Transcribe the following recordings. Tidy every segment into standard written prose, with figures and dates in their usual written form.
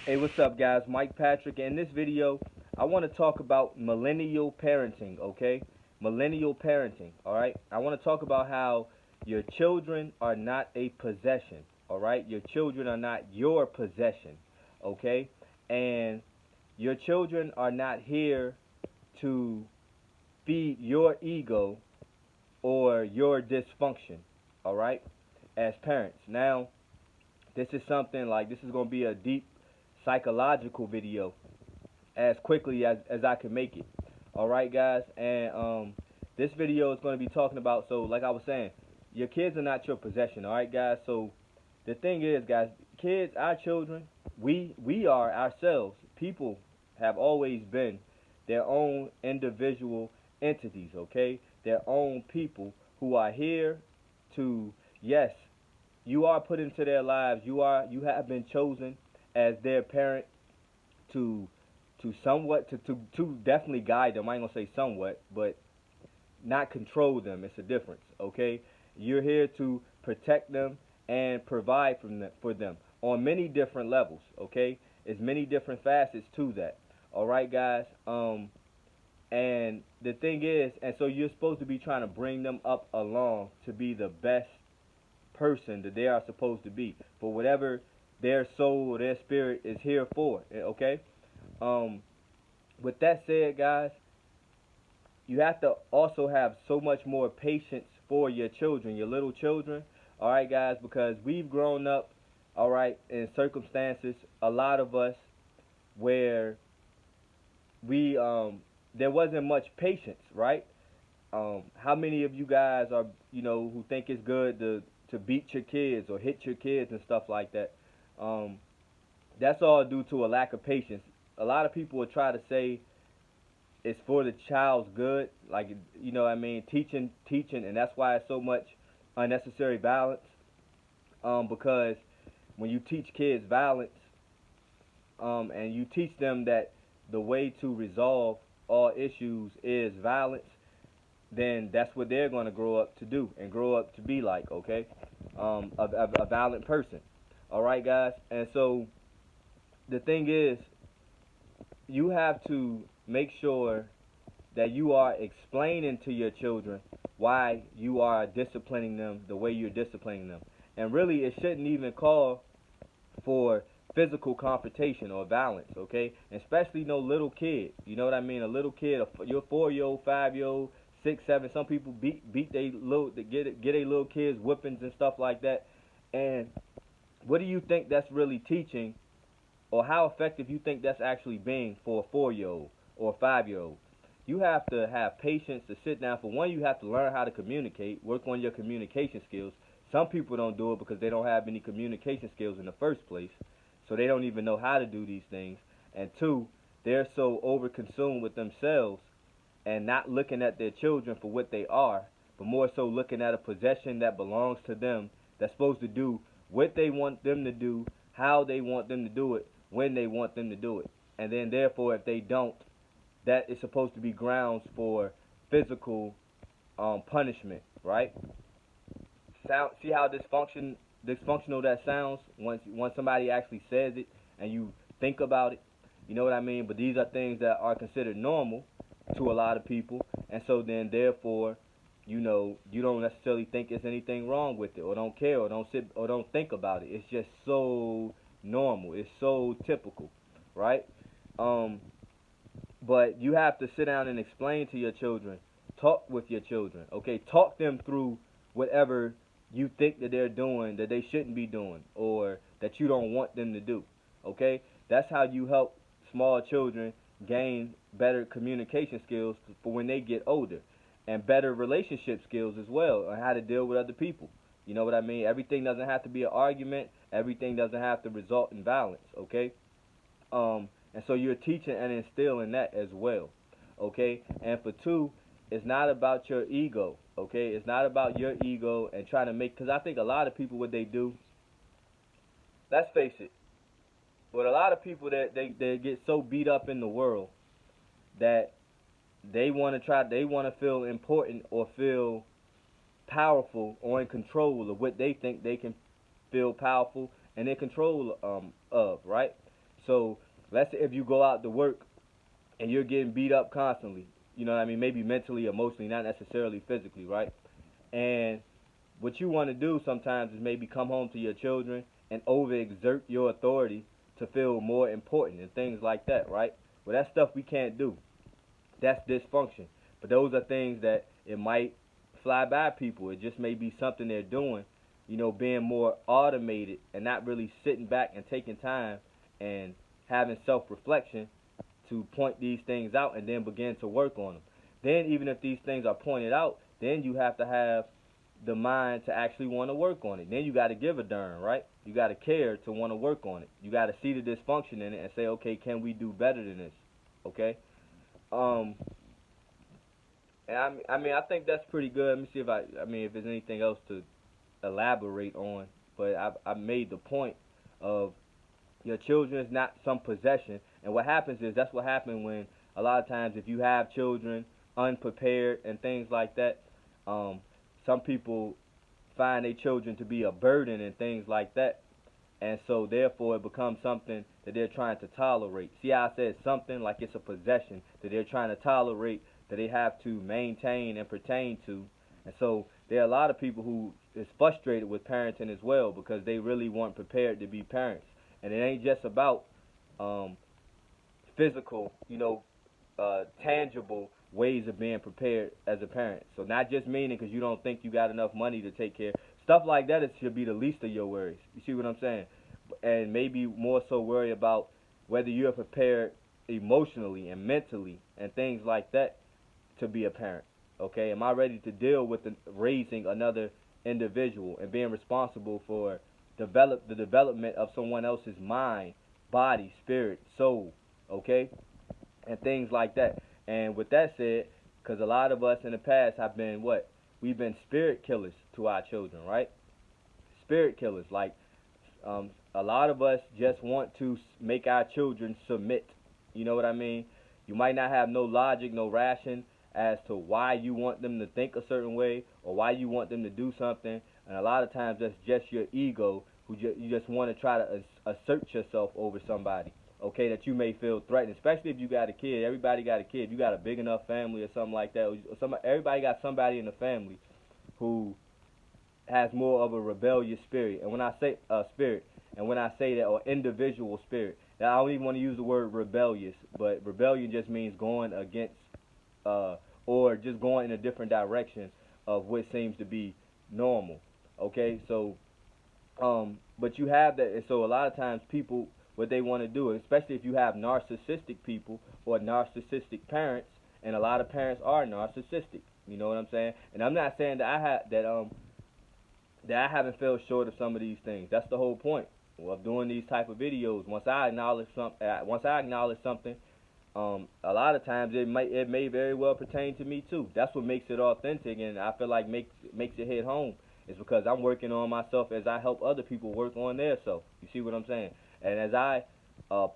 Hey, what's up, guys? Mike Patrick. In this video, I want to talk about millennial parenting, okay? Millennial parenting, all right? I want to talk about how your children are not a possession, all right? Your children are not your possession, okay? And your children are not here to feed your ego or your dysfunction, all right? As parents. Now, this is something like this is going to be a deep psychological video as quickly as I can make it. All right, guys, and this video is going to be talking about. So, like I was saying, your kids are not your possession. All right, guys. So, the thing is, guys, kids, our children, we are ourselves. People have always been their own individual entities. Okay, their own people who are here to, yes, you are put into their lives. You have been chosen as their parent to somewhat to definitely guide them. I ain't gonna say somewhat, but not control them. It's a difference, okay? You're here to protect them and provide for them on many different levels, okay? There's many different facets to that. All right, guys. And the thing is, and so you're supposed to be trying to bring them up along to be the best person that they are supposed to be for whatever their soul or their spirit is here for. Okay. Um, with that said, guys, you have to also have so much more patience for your children, your little children. All right, guys, because we've grown up, all right, in circumstances, a lot of us, where we there wasn't much patience, right? How many of you guys are, who think it's good to beat your kids or hit your kids and stuff like that? Um, that's all due to a lack of patience. A lot of people will try to say it's for the child's good, like, what I mean, teaching, and that's why it's so much unnecessary violence. Because when you teach kids violence, and you teach them that the way to resolve all issues is violence, then that's what they're going to grow up to do and grow up to be like, okay? A violent person. All right, guys? And so the thing is, you have to make sure that you are explaining to your children why you are disciplining them the way you're disciplining them. And really, it shouldn't even call for physical confrontation or violence, okay? Especially no little kid. You know what I mean? A little kid, your 4-year-old, 5-year-old, 6, 7. Some people beat they little, get a little kids whippings and stuff like that. And what do you think that's really teaching, or how effective you think that's actually being for a 4-year-old or a 5-year-old? You have to have patience to sit down. For one, you have to learn how to communicate, work on your communication skills. Some people don't do it because they don't have any communication skills in the first place, so they don't even know how to do these things. And two, they're so overconsumed with themselves and not looking at their children for what they are, but more so looking at a possession that belongs to them, that's supposed to do what they want them to do, how they want them to do it, when they want them to do it. And then therefore, if they don't, that is supposed to be grounds for physical punishment, right? See how dysfunctional that sounds once somebody actually says it and you think about it. You know what I mean? But these are things that are considered normal to a lot of people, and so then therefore, you don't necessarily think there's anything wrong with it, or don't care, or don't think about it. It's just so normal. It's so typical, right? But you have to sit down and explain to your children, talk with your children, okay? Talk them through whatever you think that they're doing that they shouldn't be doing, or that you don't want them to do, okay? That's how you help small children gain better communication skills for when they get older, and better relationship skills as well, on how to deal with other people. You know what I mean? Everything doesn't have to be an argument. Everything doesn't have to result in violence, okay? And so you're teaching and instilling that as well, okay? And for two, it's not about your ego, okay? It's not about your ego and trying to make, because I think a lot of people, what they do, let's face it, but a lot of people that they get so beat up in the world that they want to feel important or feel powerful or in control of what they think they can feel powerful and in control of, right? So let's say if you go out to work and you're getting beat up constantly, you know what I mean, maybe mentally, emotionally, not necessarily physically, right? And what you want to do sometimes is maybe come home to your children and overexert your authority to feel more important and things like that, right? Well, that's stuff we can't do. That's dysfunction. But those are things that it might fly by people. It just may be something they're doing, you know, being more automated and not really sitting back and taking time and having self-reflection to point these things out and then begin to work on them. Then even if these things are pointed out, then you have to have the mind to actually want to work on it. Then you got to give a darn, right? You got to care to want to work on it. You got to see the dysfunction in it and say, okay, can we do better than this? Okay? And I think that's pretty good. Let me see if there's anything else to elaborate on. But I made the point of your children is not some possession. And what happens is that's what happens when a lot of times if you have children unprepared and things like that, some people find their children to be a burden and things like that. And so therefore it becomes something that they're trying to tolerate. See how I said something like it's a possession that they're trying to tolerate, that they have to maintain and pertain to. And so there are a lot of people who is frustrated with parenting as well because they really weren't prepared to be parents. And it ain't just about physical, tangible ways of being prepared as a parent. So not just meaning because you don't think you got enough money to take care. Stuff like that, it should be the least of your worries. You see what I'm saying? And maybe more so worry about whether you're prepared emotionally and mentally and things like that to be a parent. Okay, am I ready to deal with raising another individual and being responsible for the development of someone else's mind, body, spirit, soul, okay, and things like that. And with that said, because a lot of us in the past have been what? We've been spirit killers to our children, right? Spirit killers. Like, a lot of us just want to make our children submit. You know what I mean? You might not have no logic, no ration as to why you want them to think a certain way or why you want them to do something. And a lot of times that's just your ego you just want to try to assert yourself over somebody, okay, that you may feel threatened, especially if you got a kid. Everybody got a kid. If you got a big enough family or something like that, everybody got somebody in the family who has more of a rebellious spirit. And when I say spirit, and when I say that, or individual spirit, now I don't even want to use the word rebellious, but rebellion just means going against or just going in a different direction of what seems to be normal. Okay, so but you have that, and so a lot of times people, what they want to do, especially if you have narcissistic people or narcissistic parents, and a lot of parents are narcissistic. You know what I'm saying? And I'm not saying that I haven't fell short of some of these things. That's the whole point of doing these type of videos. Once I acknowledge something, a lot of times it may very well pertain to me too. That's what makes it authentic, and I feel like makes it hit home. It's because I'm working on myself as I help other people work on their self. You see what I'm saying? And as I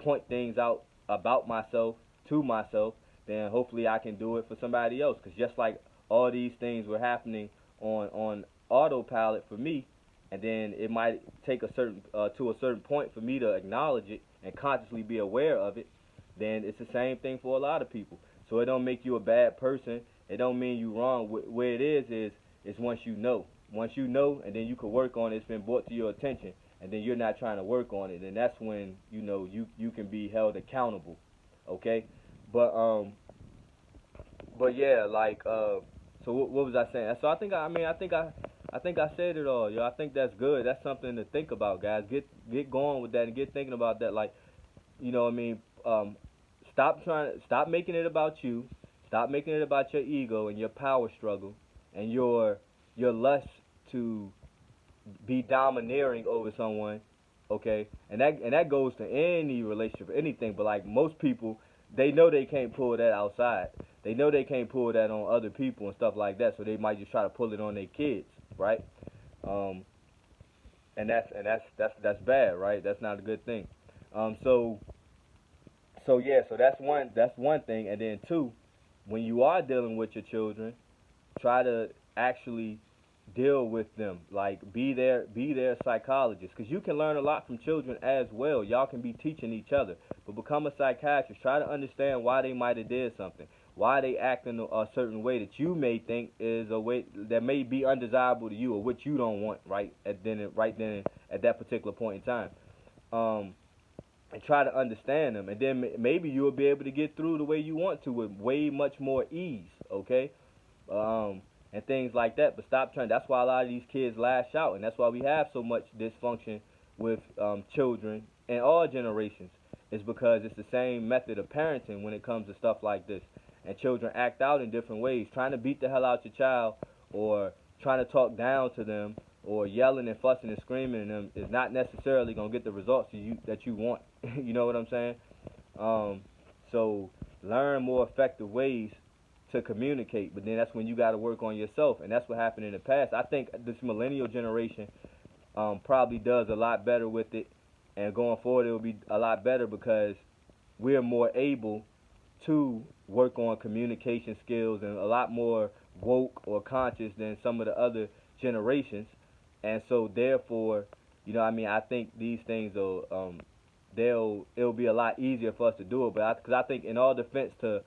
point things out about myself to myself, then hopefully I can do it for somebody else. Because just like all these things were happening on autopilot for me, and then it might take a certain point for me to acknowledge it and consciously be aware of it, then it's the same thing for a lot of people. So it don't make you a bad person. It don't mean you wrong. Where it is once you know. Once you know, and then you can work on it, it's been brought to your attention, and then you're not trying to work on it, and that's when you can be held accountable, okay? But yeah, like so what was I saying? So I think I said it all, yo. I think that's good. That's something to think about, guys. Get going with that and get thinking about that. Like, you know what I mean? Stop making it about you. Stop making it about your ego and your power struggle and your lust to be domineering over someone, okay? And that goes to any relationship, anything. But like most people, they know they can't pull that outside. They know they can't pull that on other people and stuff like that. So they might just try to pull it on their kids, right? And that's bad, right? That's not a good thing. So that's one thing. And then two, when you are dealing with your children, try to actually deal with them. Like, be their psychologist, because you can learn a lot from children as well. Y'all can be teaching each other, but become a psychiatrist. Try to understand why they might have did something, why they act in a certain way that you may think is a way that may be undesirable to you, or what you don't want right then at that particular point in time. And try to understand them, and then maybe you'll be able to get through the way you want to with way much more ease, okay? And things like that. But stop trying. That's why a lot of these kids lash out, and that's why we have so much dysfunction with children in all generations. Is because it's the same method of parenting when it comes to stuff like this, and children act out in different ways. Trying to beat the hell out your child, or trying to talk down to them, or yelling and fussing and screaming at them is not necessarily going to get the results that you want. You know what I'm saying? So learn more effective ways to communicate, but then that's when you got to work on yourself, and that's what happened in the past. I think this millennial generation probably does a lot better with it, and going forward it will be a lot better because we're more able to work on communication skills and a lot more woke or conscious than some of the other generations. And so therefore, you know, I mean, I think these things will it'll be a lot easier for us to do it. But because I think in all defense to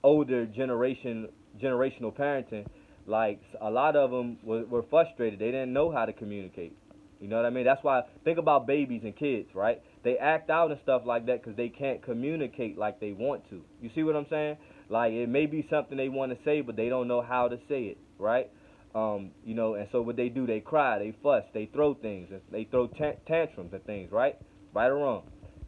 older generational parenting, like a lot of them were frustrated. They didn't know how to communicate. You know what I mean? That's why, think about babies and kids, right? They act out and stuff like that because they can't communicate like they want to. You see what I'm saying? Like, it may be something they want to say, but they don't know how to say it, right? You know, and so what they do, they cry, they fuss, they throw things, they throw tantrums and things, right? Right or wrong.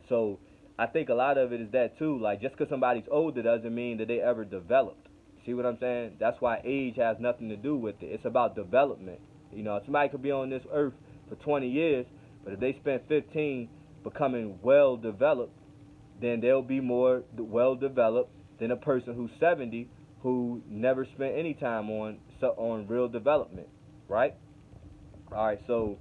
So I think a lot of it is that too. Like, just because somebody's older doesn't mean that they ever developed. See what I'm saying? That's why age has nothing to do with it. It's about development. You know, somebody could be on this earth for 20 years, but if they spend 15 becoming well developed, then they'll be more well developed than a person who's 70 who never spent any time on real development, right? All right, so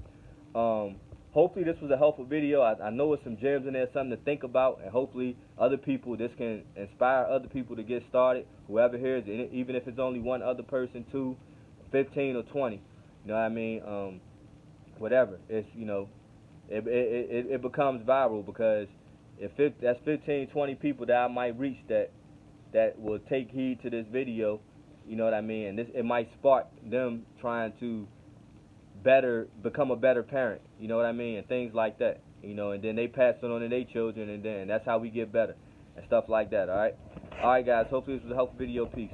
hopefully this was a helpful video. I know there's some gems in there, something to think about, and hopefully this can inspire other people to get started. Whoever hears it, even if it's only one other person, 2, 15, or 20, you know what I mean? Whatever. It's, you know, it becomes viral because that's 15, 20 people that I might reach that will take heed to this video, you know what I mean? And it might spark them trying to become a better parent, you know what I mean? And things like that, you know, and then they pass it on to their children, and then that's how we get better and stuff like that, all right? All right, guys, hopefully this was a helpful video. Peace.